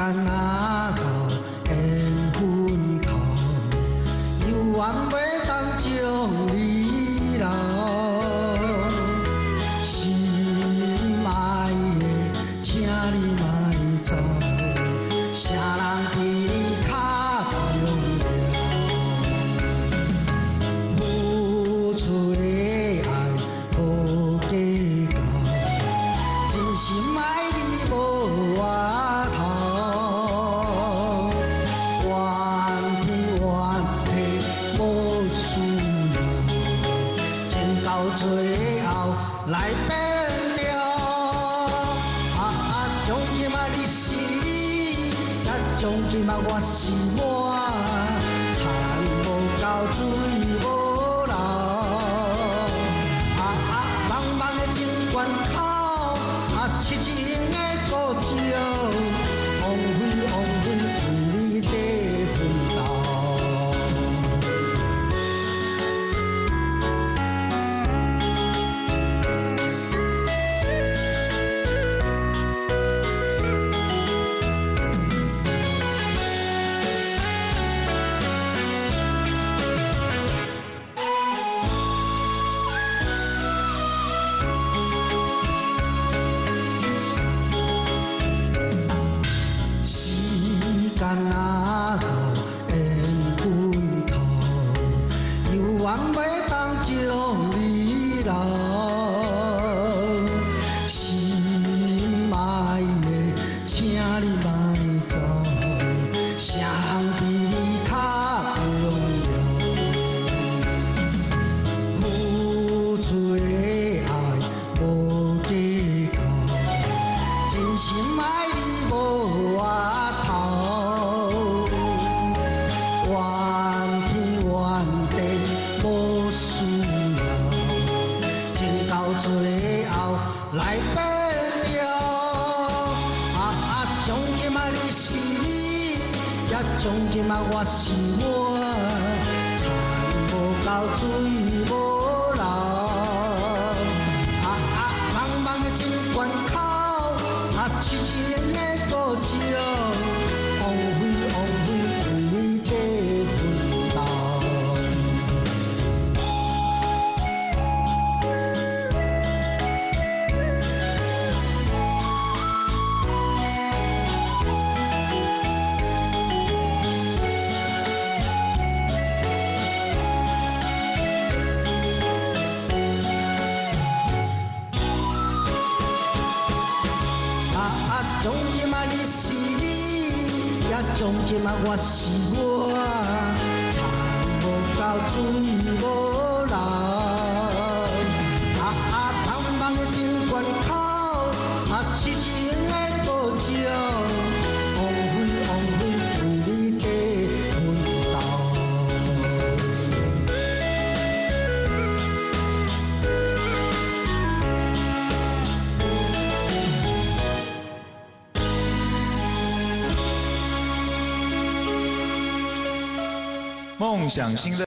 间若到缘分头，犹原袂当将你留。心爱的，请你莫走，啥人比你较重要？付出的爱无计较，真心爱你无外头，怨天怨地无需要，情到最后来变了。从今仔你是你，也从今仔我是我，田无到水无流。茫茫的情关口，痴情的故照，枉费为你在奋斗。时间若到缘分头，犹原袂当将你留。心爱的，请你莫走，啥人比你较重要？付出的爱无计较，真心爱你无外头，怨天怨地无需要，情到最后来变了。从今仔你是你，也从今仔我是我，田无到水无流。茫茫的情关口，痴情的故照，枉费为你在奋斗。从今仔你是你，也从今仔我是我，田无到水无流。茫茫的情关口，痴情的故照，枉费为你在奋斗。梦想新的。